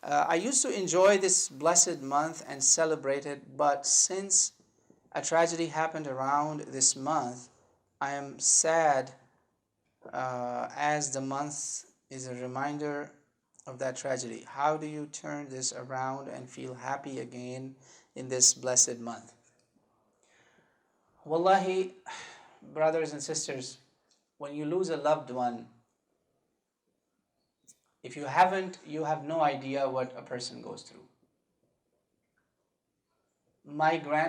I used to enjoy this blessed month and celebrate it, but since a tragedy happened around this month, I am sad as the month is a reminder of that tragedy. How do you turn this around and feel happy again in this blessed month? Wallahi, brothers and sisters, when you lose a loved one, if you haven't, you have no idea what a person goes through.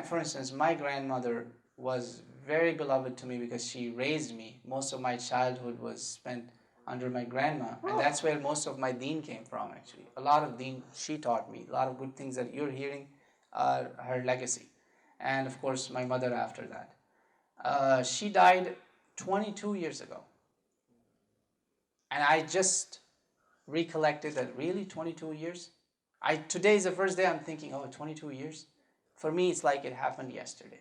For instance, my grandmother was very beloved to me because she raised me. Most of my childhood was spent under my grandma, and that's where most of my deen came from, actually. A lot of deen she taught me, a lot of good things that you're hearing are her legacy. And of course, my mother after that. She died 22 years ago. And I just recollected that, really, 22 years? Today is the first day I'm thinking, oh, 22 years? For me, it's like it happened yesterday.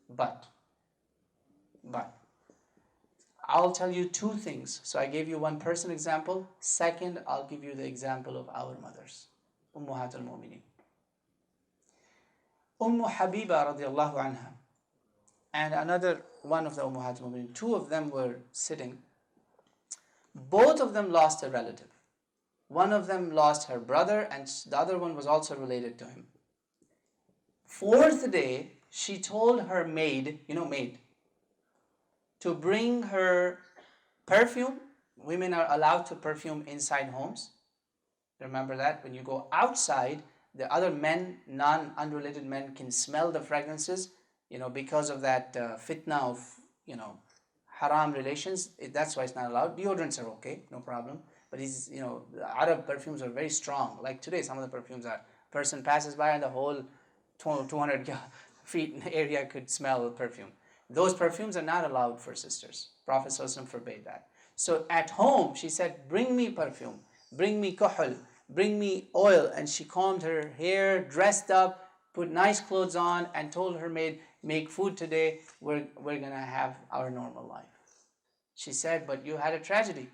But, I'll tell you two things. So I gave you one person example. Second, I'll give you the example of our mothers. Ummahat al-Mu'mineen. Habiba radiallahu anha and another one of the Ummahat al-Mu'mineen, two of them were sitting. Both of them lost a relative. One of them lost her brother, and the other one was also related to him. Fourth day, she told her maid, maid, to bring her perfume. Women are allowed to perfume inside homes. Remember that? When you go outside, the other men, unrelated men, can smell the fragrances, because of that fitna of, haram relations. That's why it's not allowed. Deodorants are okay, no problem. But the Arab perfumes are very strong. Like today, some of the perfumes are, person passes by and the whole 200 feet area could smell perfume. Those perfumes are not allowed for sisters. Prophet ﷺ forbade that. So at home, she said, bring me perfume, bring me kuhul, bring me oil. And she combed her hair, dressed up, put nice clothes on, and told her maid, make food today, we're going to have our normal life. She said, but you had a tragedy.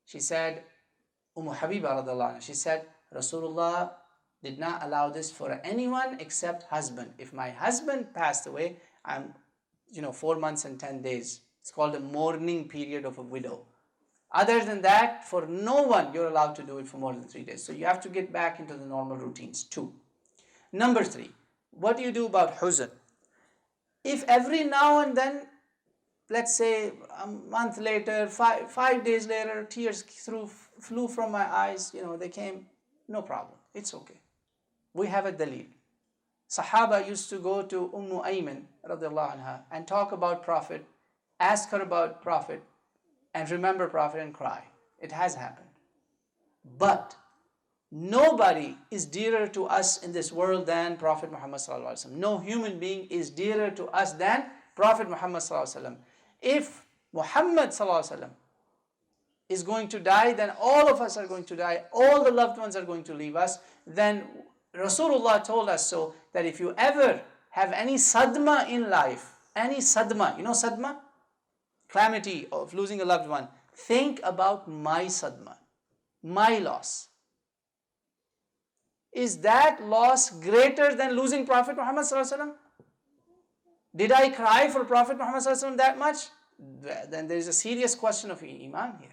She said, Habiba radiallahu anha, she said, Rasulullah did not allow this for anyone except husband. If my husband passed away, I'm 4 months and 10 days. It's called a mourning period of a widow. Other than that, for no one, you're allowed to do it for more than 3 days. So you have to get back into the normal routines. 2. Number 3, what do you do about huzn? If every now and then, let's say a month later, 5 days later, tears flew from my eyes, they came, no problem. It's okay. We have a dalil. Sahaba used to go to Ayman radiallahu anha and talk about Prophet, ask her about Prophet, and remember Prophet and cry. It has happened. But nobody is dearer to us in this world than Prophet Muhammad sallallahu alaihi wasallam. No human being is dearer to us than Prophet Muhammad sallallahu alaihi wasallam. If Muhammad sallallahu alaihi wasallam is going to die, then all of us are going to die. All the loved ones are going to leave us. Then Rasulullah told us so, that if you ever have any sadma in life, any sadma, sadma? Calamity of losing a loved one, think about my sadma, my loss. Is that loss greater than losing Prophet Muhammad sallallahu alaihi wasallam? Did I cry for Prophet Muhammad sallallahu alaihi wasallam that much? Then there is a serious question of iman here.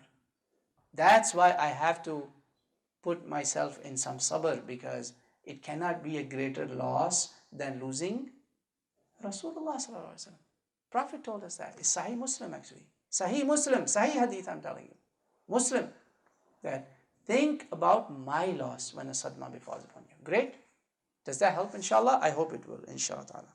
That's why I have to put myself in some sabr, because it cannot be a greater loss than losing Rasulullah sallallahu alaihi wasallam. Prophet told us that. It's Sahih Muslim, actually. Sahih Muslim, Sahih Hadith, I'm telling you. Muslim, that think about my loss when a sadma befalls upon you. Great. Does that help, inshallah? I hope it will, inshallah ta'ala.